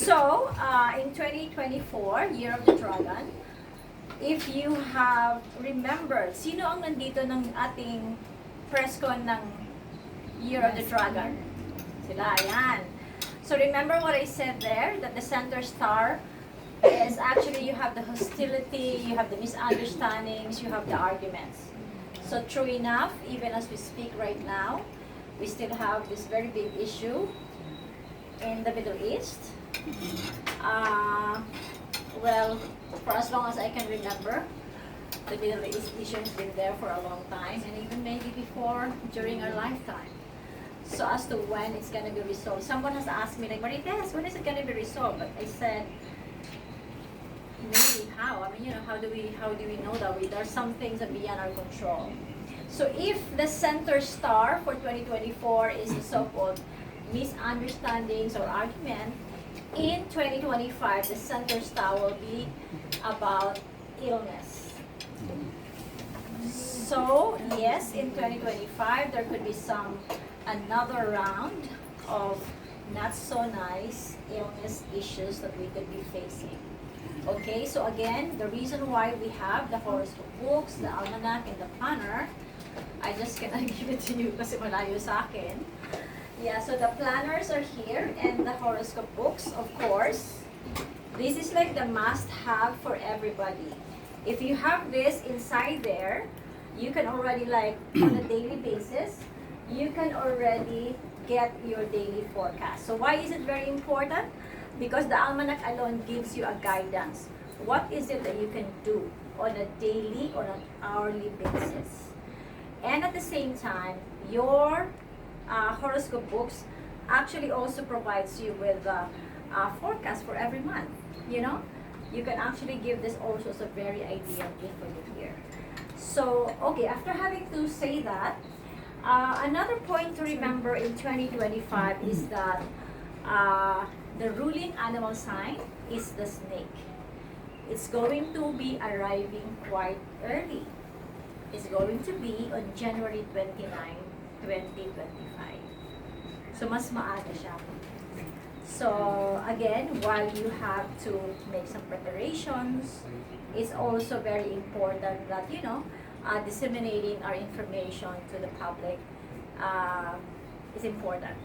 So, in 2024, Year of the Dragon, if you have remembered, sino ang nandito ng ating press con ng Year of the Dragon? Sila, ayan. So, remember what I said there, that the center star is actually you have the hostility, you have the misunderstandings, you have the arguments. So, true enough, even as we speak right now, we still have this very big issue in the Middle East. Well, for as long as I can remember, the Middle East issue has been there for a long time, and even maybe before, during our lifetime. So as to when it's going to be resolved, someone has asked me, like, Marites, when is it going to be resolved? But I said, maybe how? I mean, how do we know that there are some things that are beyond our control? So if the center star for 2024 is the so-called misunderstandings or argument, in 2025, the center star will be about illness. So, yes, in 2025, there could be another round of not so nice illness issues that we could be facing. Okay, so again, the reason why we have the horoscope books, the almanac, and the planner, I just cannot give it to you kasi malayo sa akin. Yeah, so the planners are here and the horoscope books, of course. This is like the must-have for everybody. If you have this inside there, you can already, like, on a daily basis, you can already get your daily forecast. So why is it very important? Because the almanac alone gives you a guidance. What is it that you can do on a daily or an hourly basis? And at the same time, your horoscope books actually also provides you with a forecast for every month. You can actually give this also as a very ideal gift for the year. So, okay, after having to say that, another point to remember in 2025 is that the ruling animal sign is the snake. It's going to be arriving quite early. It's going to be on January 29, 2025. So, mas maaga siya. So, again, while you have to make some preparations, it's also very important that, disseminating our information to the public is important.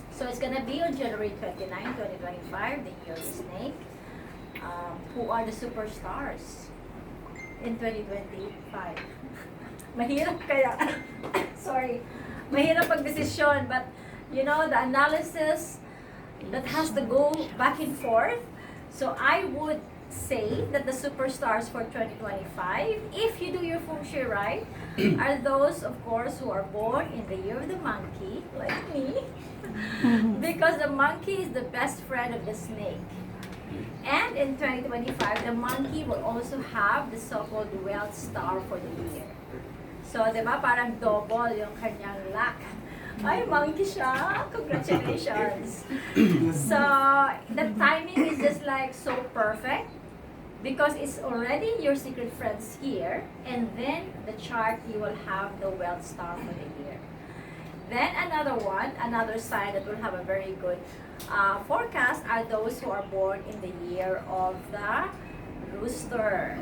So, it's gonna be on January 29, 2025, the year of the snake. Who are the superstars in 2025? Mahirap kaya, sorry, mahirap pag-desisyon, but the analysis that has to go back and forth. So I would say that the superstars for 2025, if you do your Feng Shui right, are those, of course, who are born in the year of the monkey, like me, because the monkey is the best friend of the snake. And in 2025, the monkey will also have the so-called wealth star for the year. So, diba, parang double yung kanyang luck. Ay, monkey siya! Congratulations! So, the timing is just like so perfect because it's already your secret friends here, and then the chart, you will have the wealth star for the year. Then another sign that will have a very good forecast are those who are born in the year of the rooster.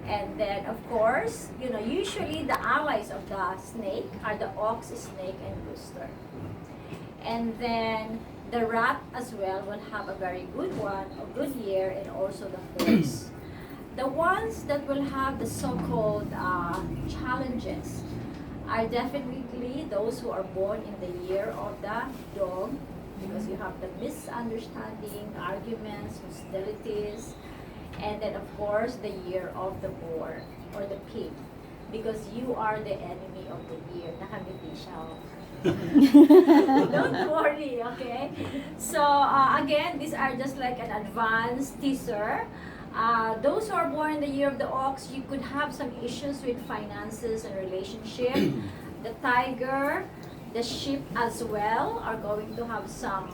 And then, of course, usually the allies of the snake are the ox, snake, and rooster. And then the rat as well will have a very good good year, and also the horse. The ones that will have the so-called challenges are definitely those who are born in the year of the dog, because you have the misunderstanding, arguments, hostilities, and then of course the year of the boar or the pig, because you are the enemy of the year. Nakangiti siya. Don't worry, okay? So again, these are just like an advanced teaser. Those who are born in the year of the ox, you could have some issues with finances and relationship. The tiger, the sheep as well are going to have some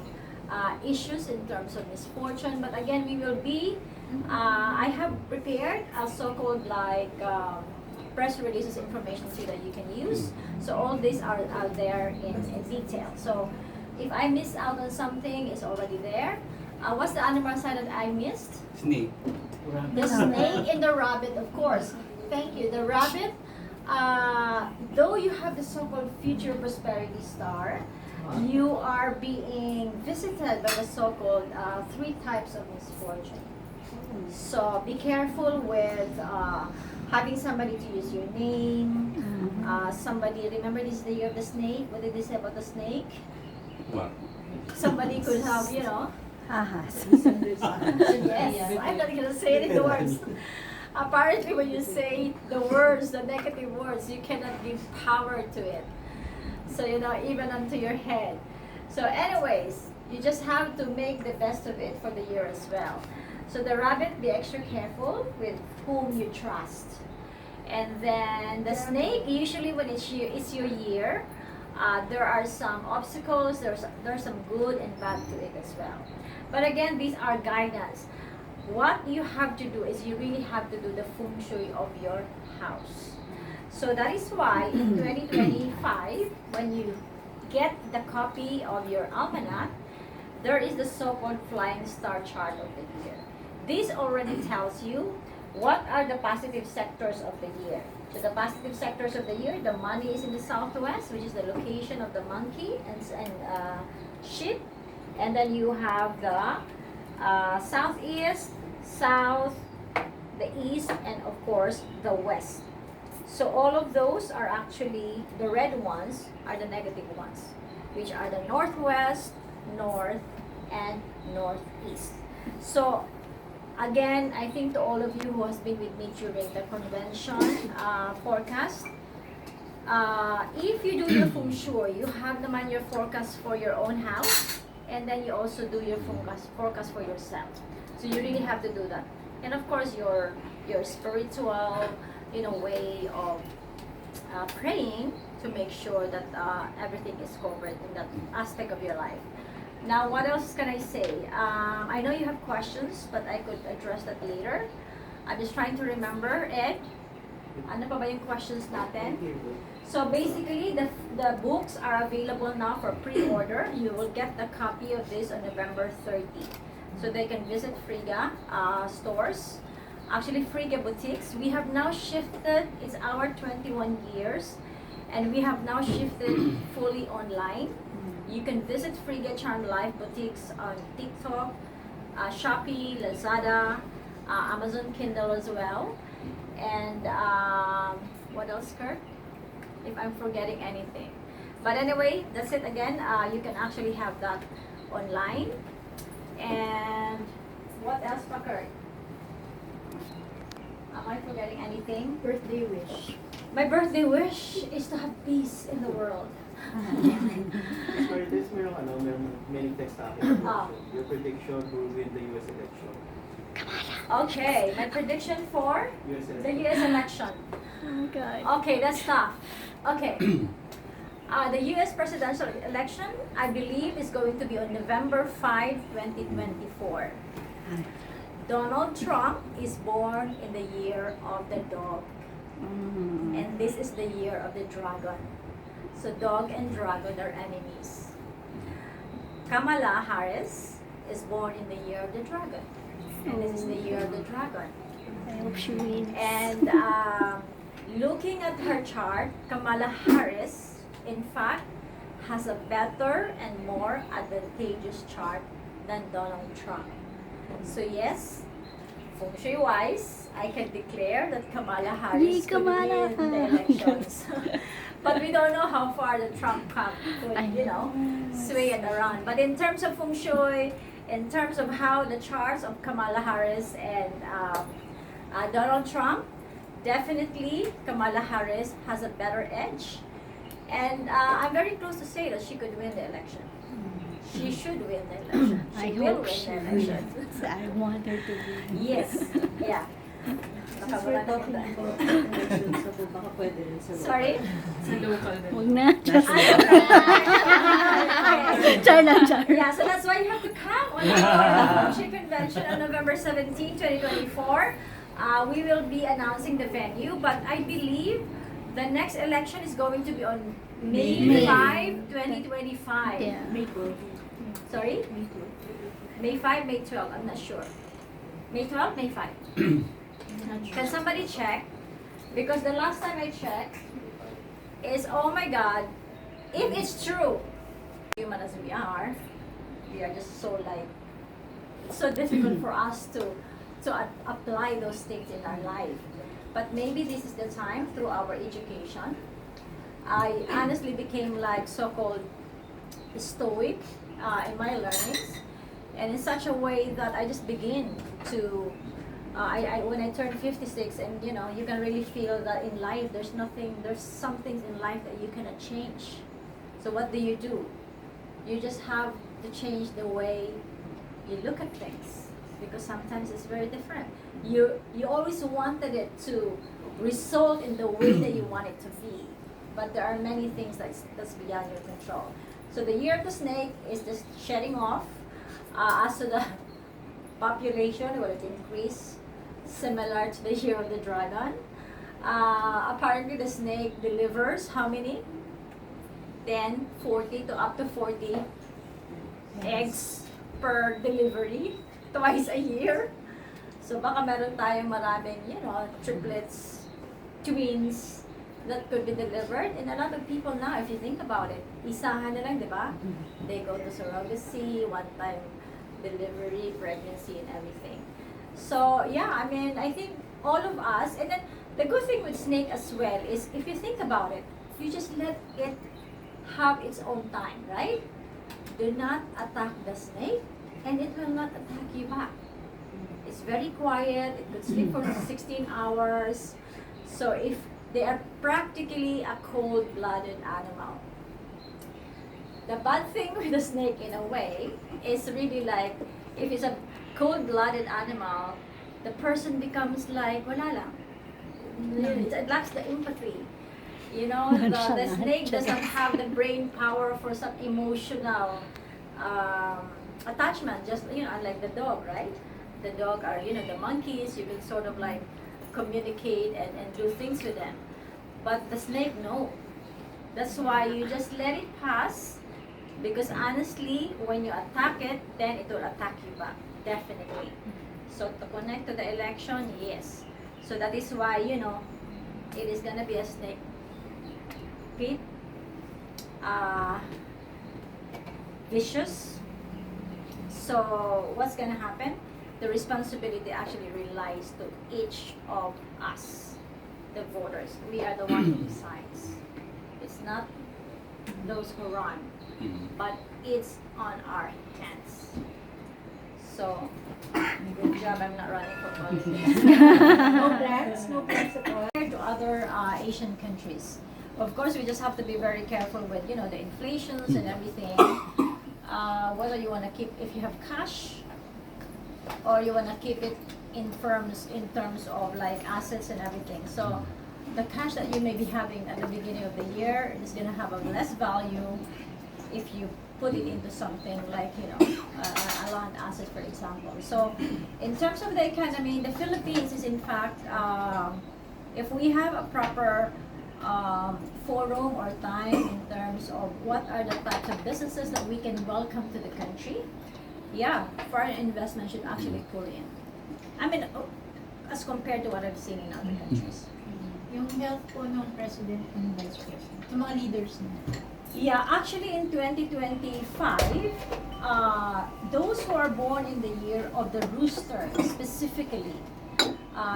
issues in terms of misfortune. But again, we will be, I have prepared a so-called like press releases information so that you can use. So all these are there in detail. So if I miss out on something, it's already there. What's the animal sign that I missed? Snake. The snake and the rabbit, of course. Thank you. The rabbit, though you have the so-called future prosperity star, you are being visited by the so-called 3 types of misfortune. So be careful with having somebody to use your name. Somebody, remember this day of the snake? What did they say about the snake? What? Somebody could have, you know. Ahas. Yes, I'm not gonna say it in the words. Apparently, when you say the words, the negative words, you cannot give power to it. So, you know, even onto your head. So anyways, you just have to make the best of it for the year as well. So the rabbit, be extra careful with whom you trust. And then the snake, usually when it's your year, there are some obstacles, there's some good and bad to it as well. But again, these are guidance. What you have to do is you really have to do the Feng Shui of your house. So that is why in 2025, when you get the copy of your almanac, there is the so-called flying star chart of the year. This already tells you what are the positive sectors of the year. So the positive sectors of the year, the money is in the southwest, which is the location of the monkey and ship. And then you have the southeast, south, the east, and of course the west. So all of those are actually, the red ones are the negative ones, which are the northwest, north, and northeast. So again, I think to all of you who has been with me during the convention forecast, if you do your Feng Shui, you have naman your forecast for your own house, and then you also do your forecast for yourself. So you really have to do that. And of course, your spiritual, you know, way of praying to make sure that everything is covered in that aspect of your life. Now, what else can I say? I know you have questions, but I could address that later. I'm just trying to remember. Ed, ano pa ba yung questions natin? So basically, the books are available now for pre-order. You will get the copy of this on November 30. So they can visit Friga stores. Actually, Friga boutiques. We have now shifted, it's our 21 years, and we have now shifted fully online. You can visit Friga Charm Life boutiques on TikTok, Shopee, Lazada, Amazon Kindle as well. And what else, Kurt? If I'm forgetting anything. But anyway, that's it again. You can actually have that online. And what else, Kurt? Am I forgetting anything? Birthday wish. My birthday wish is to have peace in the world. Marites, merong many text akin. Ah. Your prediction who will win the US election. Okay, my prediction for US the election. US election. Oh God. Okay, that's tough. Okay. The US presidential election, I believe, is going to be on November 5, 2024. Donald Trump is born in the year of the dog. And this is the year of the dragon. So dog and dragon are enemies. Kamala Harris is born in the year of the dragon. And this is the year of the dragon. I hope she wins. And looking at her chart, Kamala Harris, in fact, has a better and more advantageous chart than Donald Trump. So yes, Feng Shui wise, I can declare that Kamala Harris could Kamala. win the elections. But we don't know how far the Trump camp could, you know, sway it around. But in terms of Feng Shui, in terms of how the charts of Kamala Harris and Donald Trump, definitely Kamala Harris has a better edge. And I'm very close to say that she could win the election. She should win the election. She I will hope win she the election. wins. I want her to win. Yes, yeah. Since we're talking about elections, so baka pwede rin sa local. Sorry? Sa local din. Huwag na. Just Okay. char lang, char. Yeah, so that's why you have to come on our Feng Shui convention on November 17, 2024. We will be announcing the venue, but I believe the next election is going to be on May May. 5, 2025. Yeah. May 12. Sorry? May 12. May 5, May 12, I'm not sure. May 12, May 5. Can somebody check? Because the last time I checked is, oh my God, if it's true, human as we are just so like, it's so difficult for us to apply those things in our life. But maybe this is the time through our education. I honestly became like so-called stoic in my learnings, and in such a way that I just begin to when I turned 56, and you know, you can really feel that in life there's some things in life that you cannot change. So what do? You just have to change the way you look at things, because sometimes it's very different. You always wanted it to result in the way that you want it to be, but there are many things that's beyond your control. So the year of the snake is just shedding off. As to the population, will it increase similar to the year of the dragon? Apparently the snake delivers how many? 10, 40 to up to 40 eggs per delivery, twice a year. So baka meron tayong maraming, you know, triplets, twins that could be delivered. And a lot of people now, if you think about it, isahan na lang, di ba? They go to surrogacy, one-time delivery, pregnancy, and everything. So yeah, I mean, I think all of us, and then the good thing with snake as well is, if you think about it, you just let it have its own time, right? Do not attack the snake, and it will not attack you back. It's very quiet. It could sleep for 16 hours. So if they are practically a cold-blooded animal. The bad thing with the snake, in a way, is really like, if it's a cold-blooded animal, the person becomes like, wala lang. It lacks the empathy. You know, the snake doesn't have the brain power for some emotional attachment, just, you know, unlike the dog, right? The dog are, you know, the monkeys, you can sort of like communicate and do things with them. But the snake, no. That's why you just let it pass, because honestly, when you attack it, then it will attack you back, definitely. So to connect to the election, yes. So that is why, you know, it is gonna be a snake pit, vicious. So what's gonna happen? The responsibility actually relies to each of us, the voters. We are the one who decides. It's not those who run, but it's on our hands. So, good job, I'm not running for politics. No plans at all. Compared to other Asian countries, of course, we just have to be very careful with, you know, the inflations and everything. Whether you want to keep, if you have cash, or you want to keep it in terms of like assets and everything. So the cash that you may be having at the beginning of the year is going to have a less value if you put it into something like, you know, a land asset, for example. So in terms of the economy, the Philippines is in fact, if we have a proper forum or time in terms of what are the types of businesses that we can welcome to the country, yeah, foreign investment should actually pull in. I mean, as compared to what I've seen in other countries. Yung health po ng President and Vice President, yung mga leaders na. Yeah, actually in 2025, those who are born in the year of the rooster specifically,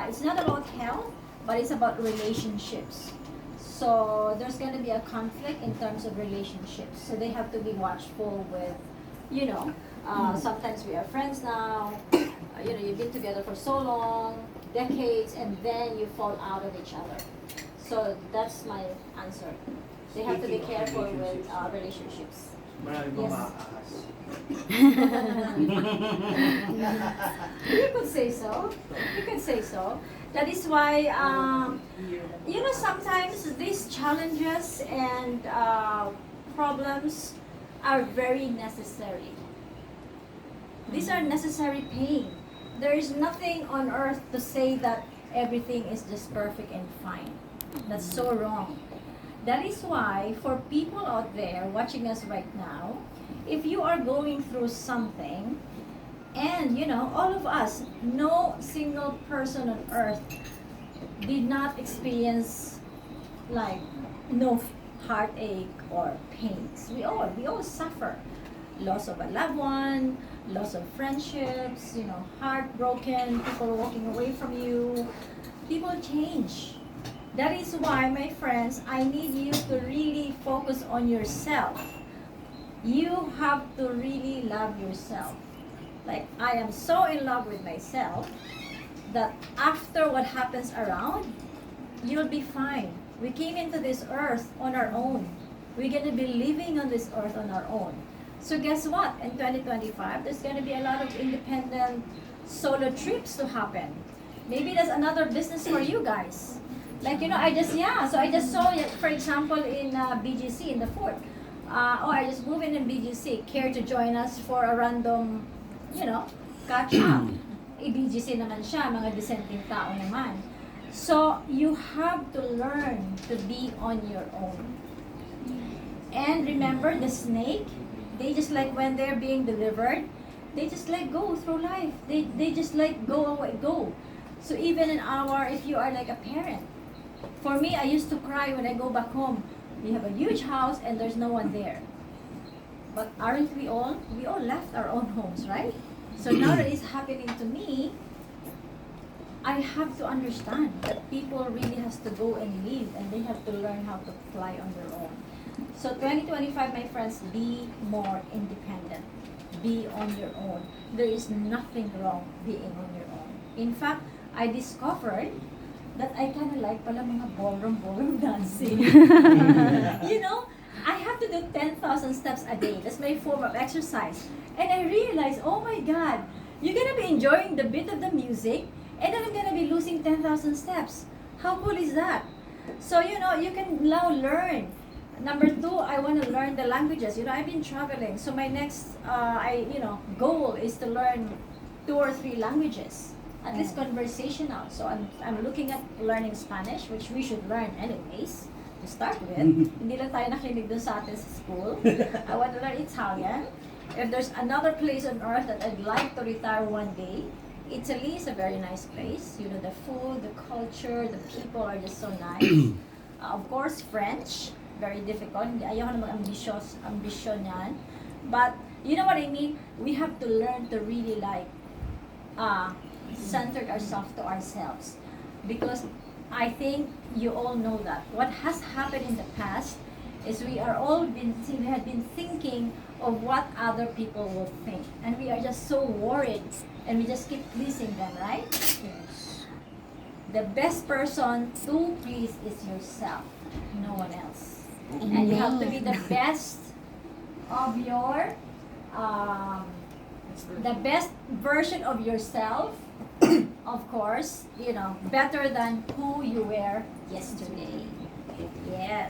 it's not about health, but it's about relationships. So there's going to be a conflict in terms of relationships. So they have to be watchful with, you know, sometimes we are friends now, you know, you've been together for so long, decades, and then you fall out of each other. So that's my answer. They have to be careful with relationships. Marami Yes. maaaas. You could say so. You could say so. That is why, you know, sometimes these challenges and problems are very necessary. These are necessary pain. There is nothing on earth to say that everything is just perfect and fine. That's so wrong. That is why, for people out there watching us right now, if you are going through something, And you know, all of us, no single person on earth did not experience like no heartache or pains. We all suffer. Loss of a loved one, loss of friendships, you know, heartbroken, people walking away from you. People change. That is why, my friends, I need you to really focus on yourself. You have to really love yourself. Like, I am so in love with myself that after what happens around, you'll be fine. We came into this earth on our own. We're going to be living on this earth on our own. So guess what? In 2025, there's going to be a lot of independent solo trips to happen. Maybe that's another business for you guys. Like, you know, I just saw, for example, in BGC, in the fort. I just moved in BGC. Care to join us for a random, you know, catch up. BGC naman siya, mga dissenting tao naman. So, you have to learn to be on your own. And remember, the snake, they just like when they're being delivered, they just like go through life. They just like go away, go. So even if you are like a parent, for me, I used to cry when I go back home. We have a huge house and there's no one there. But aren't we all? We all left our own homes, right? So now that it's happening to me, I have to understand that people really has to go and live and they have to learn how to fly on their own. So 2025, my friends, be more independent. Be on your own. There is nothing wrong being on your own. In fact, I discovered that I kind of like pala mga ballroom dancing. You know, I have to do 10,000 steps a day. That's my form of exercise. And I realized, oh my God, you're gonna be enjoying the beat of the music, and then I'm gonna be losing 10,000 steps. How cool is that? So, you know, you can now learn. Number 2, I want to learn the languages. You know, I've been traveling. So my next, goal is to learn 2 or 3 languages. At least conversational. So I'm looking at learning Spanish, which we should learn anyways, to start with. Hindi lang tayo nakinig dun sa atin sa school. I want to learn Italian. If there's another place on earth that I'd like to retire one day, Italy is a very nice place. You know, the food, the culture, the people are just so nice. Of course, French. Very difficult. Ayoko na mag-ambisyon yan. But, you know what I mean? We have to learn to really like, center ourselves to ourselves. Because I think you all know that. What has happened in the past is we had been thinking of what other people will think. And we are just so worried. And we just keep pleasing them, right? Yes. The best person to please is yourself. No one else. And you have to be the best of your, the best version of yourself, of course, you know, better than who you were yesterday. Yes.